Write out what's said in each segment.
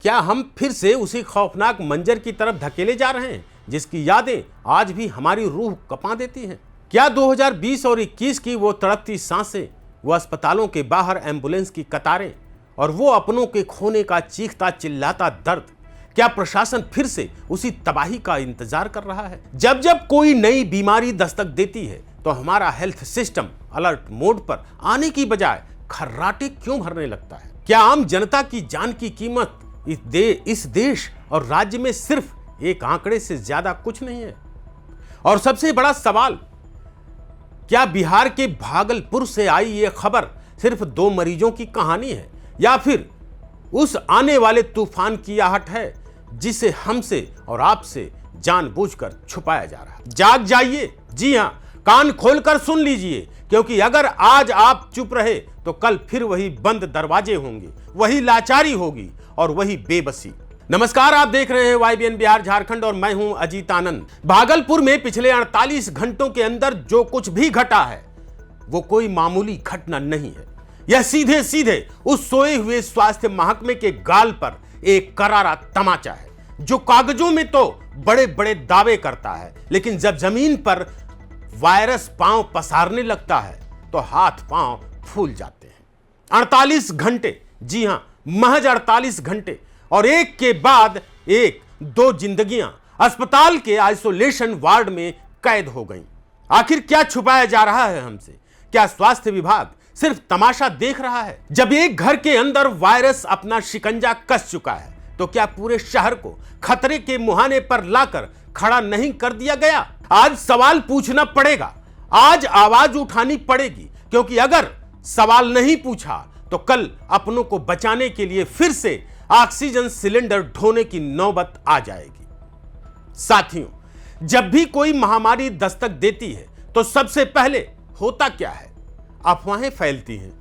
क्या हम फिर से उसी खौफनाक मंजर की तरफ धकेले जा रहे हैं जिसकी यादें आज भी हमारी रूह कँपा देती हैं? क्या 2020 और 21 की वो तड़पती सांसें, वो अस्पतालों के बाहर एम्बुलेंस की कतारें और वो अपनों के खोने का चीखता चिल्लाता दर्द, क्या प्रशासन फिर से उसी तबाही का इंतजार कर रहा है? जब जब कोई नई बीमारी दस्तक देती है तो हमारा हेल्थ सिस्टम अलर्ट मोड पर आने की बजाय खर्राटे क्यों भरने लगता है? क्या आम जनता की जान की कीमत इस देश और राज्य में सिर्फ एक आंकड़े से ज्यादा कुछ नहीं है? और सबसे बड़ा सवाल, क्या बिहार के भागलपुर से आई ये खबर सिर्फ 2 मरीजों की कहानी है या फिर उस आने वाले तूफान की आहट है जिसे हमसे और आपसे जानबूझकर छुपाया जा रहा है? जाग जाइए, जी हां, कान खोलकर सुन लीजिए, क्योंकि अगर आज आप चुप रहे तो कल फिर वही बंद दरवाजे होंगे, वही लाचारी होगी और वही बेबसी। नमस्कार, आप देख रहे हैं YBN बिहार झारखंड और मैं हूं अजीत आनंद। भागलपुर में पिछले 48 घंटों के अंदर जो कुछ भी घटा है वो कोई मामूली घटना नहीं है। यह सीधे सीधे उस सोए हुए स्वास्थ्य महकमे के गाल पर एक करारा तमाचा है जो कागजों में तो बड़े बड़े दावे करता है, लेकिन जब जमीन पर वायरस पांव पसारने लगता है तो हाथ पांव फूल जाते हैं। 48 घंटे, जी हां, महज 48 घंटे, और एक के बाद एक 2 जिंदगियां अस्पताल के आइसोलेशन वार्ड में कैद हो गईं। आखिर क्या छुपाया जा रहा है हमसे? क्या स्वास्थ्य विभाग सिर्फ तमाशा देख रहा है? जब एक घर के अंदर वायरस अपना शिकंजा कस चुका है तो क्या पूरे शहर को खतरे के मुहाने पर लाकर खड़ा नहीं कर दिया गया? आज सवाल पूछना पड़ेगा, आज आवाज उठानी पड़ेगी, क्योंकि अगर सवाल नहीं पूछा तो कल अपनों को बचाने के लिए फिर से ऑक्सीजन सिलेंडर ढोने की नौबत आ जाएगी। साथियों, जब भी कोई महामारी दस्तक देती है तो सबसे पहले होता क्या है? अफवाहें फैलती हैं,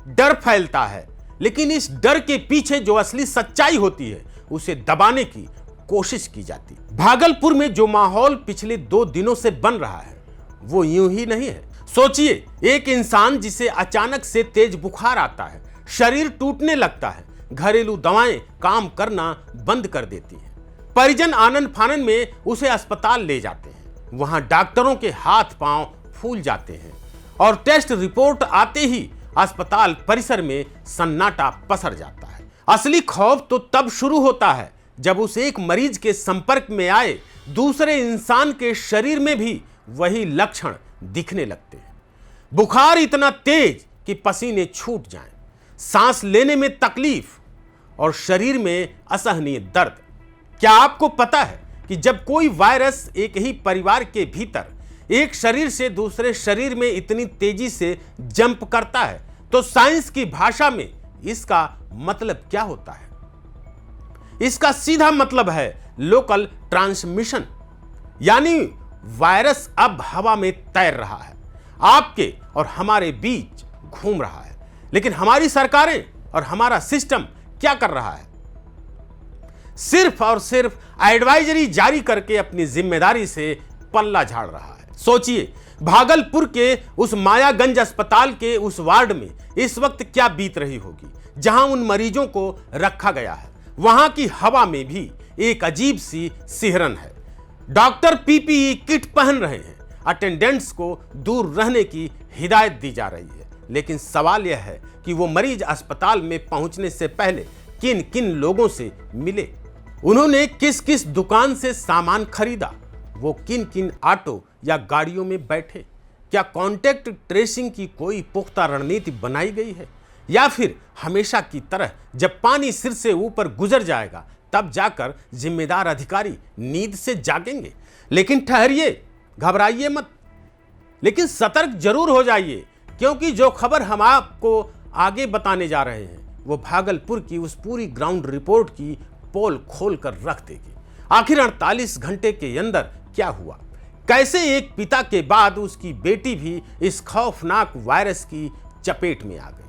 डर फैलता है, लेकिन इस डर के पीछे जो असली सच्चाई होती है उसे दबाने की कोशिश की जाती है। भागलपुर में जो माहौल पिछले 2 दिनों से बन रहा है वो यूं ही नहीं है। सोचिए, एक इंसान जिसे अचानक से तेज बुखार आता है, शरीर टूटने लगता है, घरेलू दवाएं काम करना बंद कर देती हैं, परिजन आनन फानन में उसे अस्पताल ले जाते हैं, वहां डॉक्टरों के हाथ पांव फूल जाते हैं और टेस्ट रिपोर्ट आते ही अस्पताल परिसर में सन्नाटा पसर जाता है। असली खौफ तो तब शुरू होता है जब उस एक मरीज के संपर्क में आए दूसरे इंसान के शरीर में भी वही लक्षण दिखने लगते हैं। बुखार इतना तेज कि पसीने छूट जाएं, सांस लेने में तकलीफ और शरीर में असहनीय दर्द। क्या आपको पता है कि जब कोई वायरस एक ही परिवार के भीतर एक शरीर से दूसरे शरीर में इतनी तेजी से जंप करता है तो साइंस की भाषा में इसका मतलब क्या होता है? इसका सीधा मतलब है लोकल ट्रांसमिशन, यानी वायरस अब हवा में तैर रहा है, आपके और हमारे बीच घूम रहा है। लेकिन हमारी सरकारें और हमारा सिस्टम क्या कर रहा है? सिर्फ और सिर्फ एडवाइजरी जारी करके अपनी जिम्मेदारी से पल्ला झाड़ रहा है। सोचिए, भागलपुर के उस मायागंज अस्पताल के उस वार्ड में इस वक्त क्या बीत रही होगी जहां उन मरीजों को रखा गया है। वहां की हवा में भी एक अजीब सी सिहरन है। डॉक्टर PPE किट पहन रहे हैं, अटेंडेंट्स को दूर रहने की हिदायत दी जा रही है, लेकिन सवाल यह है कि वो मरीज अस्पताल में पहुंचने से पहले किन किन लोगों से मिले, उन्होंने किस किस दुकान से सामान खरीदा, वो किन किन ऑटो या गाड़ियों में बैठे, क्या कॉन्टैक्ट ट्रेसिंग की कोई पुख्ता रणनीति बनाई गई है, या फिर हमेशा की तरह जब पानी सिर से ऊपर गुजर जाएगा तब जाकर जिम्मेदार अधिकारी नींद से जागेंगे? लेकिन ठहरिए, घबराइए मत, लेकिन सतर्क जरूर हो जाइए, क्योंकि जो खबर हम आपको आगे बताने जा रहे हैं वो भागलपुर की उस पूरी ग्राउंड रिपोर्ट की पोल खोल कर रख देगी। आखिर 48 घंटे के अंदर क्या हुआ? कैसे एक पिता के बाद उसकी बेटी भी इस खौफनाक वायरस की चपेट में आ गई?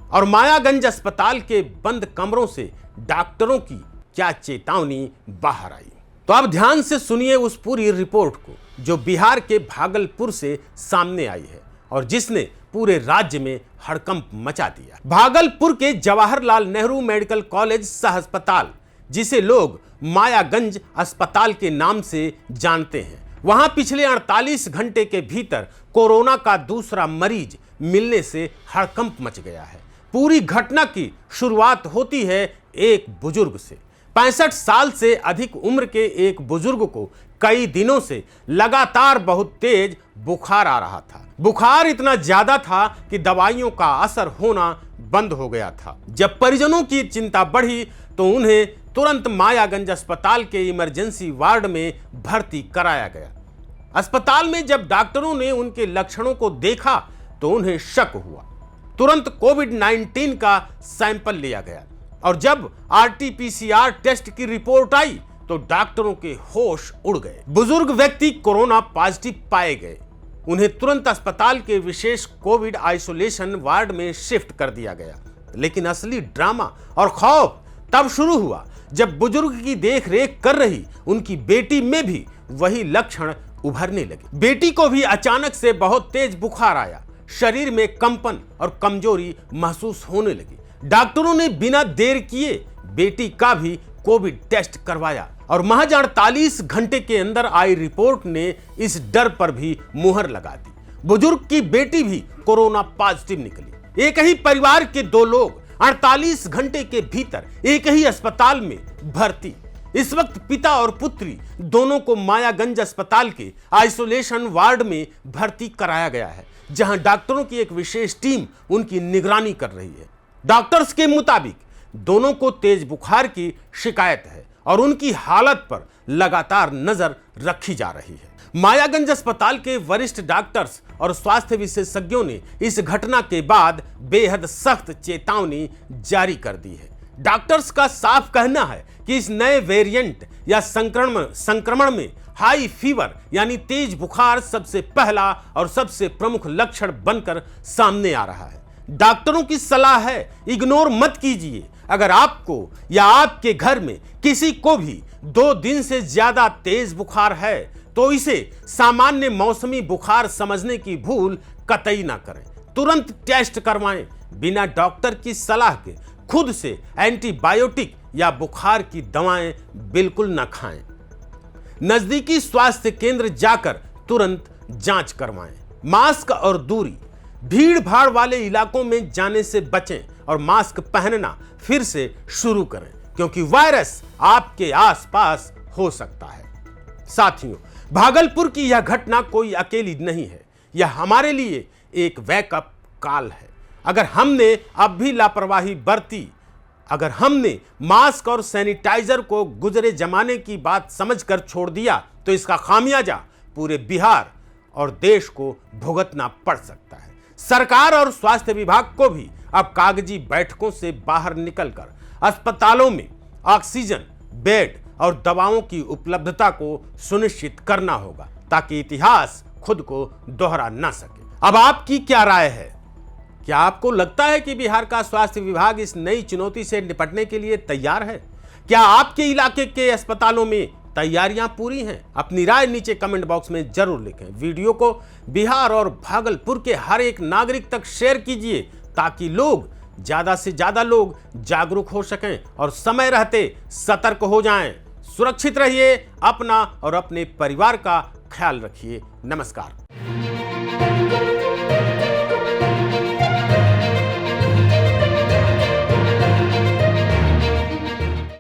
और मायागंज अस्पताल के बंद कमरों से डॉक्टरों की क्या चेतावनी बाहर आई? तो आप ध्यान से सुनिए उस पूरी रिपोर्ट को जो बिहार के भागलपुर से सामने आई है और जिसने पूरे राज्य में हड़कंप मचा दिया। भागलपुर के जवाहरलाल नेहरू मेडिकल कॉलेज सह अस्पताल जिसे लोग मायागंज अस्पताल के नाम से जानते हैं। वहां पिछले 48 घंटे के भीतर कोरोना का दूसरा मरीज मिलने से हड़कंप मच गया है। पूरी घटना की शुरुआत होती है एक बुजुर्ग से। 65 साल से अधिक उम्र के एक बुजुर्ग को कई दिनों से लगातार बहुत तेज बुखार आ रहा था। बुखार इतना ज्यादा था कि दवाइयों का असर होना बंद हो गया था। जब परिजनों की चिंता बढ़ी तो उन्हें तुरंत मायागंज अस्पताल के इमरजेंसी वार्ड में भर्ती कराया गया। अस्पताल में जब डॉक्टरों ने उनके लक्षणों को देखा तो उन्हें शक हुआ। तुरंत कोविड-19 का सैंपल लिया गया और जब RT-PCR टेस्ट की रिपोर्ट आई तो डॉक्टरों के होश उड़ गए। बुजुर्ग व्यक्ति कोरोना पॉजिटिव पाए गए। उन्हें तुरंत अस्पताल के विशेष कोविड आइसोलेशन वार्ड में शिफ्ट कर दिया गया। लेकिन असली ड्रामा और खौफ तब शुरू हुआ जब बुजुर्ग की देखरेख कर रही उनकी बेटी में भी वही लक्षण उभरने लगे। बेटी को भी अचानक से बहुत तेज बुखार आया, शरीर में कंपन और कमजोरी महसूस होने लगी। डॉक्टरों ने बिना देर किए बेटी का भी कोविड टेस्ट करवाया और महज 48 घंटे के अंदर आई रिपोर्ट ने इस डर पर भी मुहर लगा दी। बुजुर्ग की बेटी भी कोरोना पॉजिटिव निकली। एक ही परिवार के दो लोग 48 घंटे के भीतर एक ही अस्पताल में भर्ती। इस वक्त पिता और पुत्री दोनों को मायागंज अस्पताल के आइसोलेशन वार्ड में भर्ती कराया गया है, जहां डॉक्टरों की एक विशेष टीम उनकी निगरानी कर रही है। डॉक्टर्स के मुताबिक दोनों को तेज बुखार की शिकायत है और उनकी हालत पर लगातार नजर रखी जा रही है। मायागंज अस्पताल के वरिष्ठ डॉक्टर्स और स्वास्थ्य विशेषज्ञों ने इस घटना के बाद बेहद सख्त चेतावनी जारी कर दी है। डॉक्टर्स का साफ कहना है कि इस नए वेरिएंट या संक्रमण में हाई फीवर यानी तेज बुखार सबसे पहला और सबसे प्रमुख लक्षण बनकर सामने आ रहा है। डॉक्टरों की सलाह है इग्नोर मत कीजिए। अगर आपको या आपके घर में किसी को भी 2 दिन से ज्यादा तेज बुखार है तो इसे सामान्य मौसमी बुखार समझने की भूल कतई ना करें। तुरंत टेस्ट करवाएं। बिना डॉक्टर की सलाह के खुद से एंटीबायोटिक या बुखार की दवाएं बिल्कुल न खाएं। नजदीकी स्वास्थ्य केंद्र जाकर तुरंत जांच करवाएं। मास्क और दूरी, भीड़ भाड़ वाले इलाकों में जाने से बचें और मास्क पहनना फिर से शुरू करें क्योंकि वायरस आपके आसपास हो सकता है। साथियों, भागलपुर की यह घटना कोई अकेली नहीं है। यह हमारे लिए एक वेकअप कॉल है। अगर हमने अब भी लापरवाही बरती, अगर हमने मास्क और सैनिटाइजर को गुजरे जमाने की बात समझकर छोड़ दिया तो इसका खामियाजा पूरे बिहार और देश को भुगतना पड़ सकता है। सरकार और स्वास्थ्य विभाग को भी अब कागजी बैठकों से बाहर निकलकर अस्पतालों में ऑक्सीजन, बेड और दवाओं की उपलब्धता को सुनिश्चित करना होगा ताकि इतिहास खुद को दोहरा ना सके। अब आपकी क्या राय है? क्या आपको लगता है कि बिहार का स्वास्थ्य विभाग इस नई चुनौती से निपटने के लिए तैयार है? क्या आपके इलाके के अस्पतालों में तैयारियां पूरी हैं? अपनी राय नीचे कमेंट बॉक्स में जरूर लिखें। वीडियो को बिहार और भागलपुर के हर एक नागरिक तक शेयर कीजिए ताकि ज्यादा से ज्यादा लोग जागरूक हो सकें और समय रहते सतर्क हो जाएं। सुरक्षित रहिए, अपना और अपने परिवार का ख्याल रखिए। नमस्कार।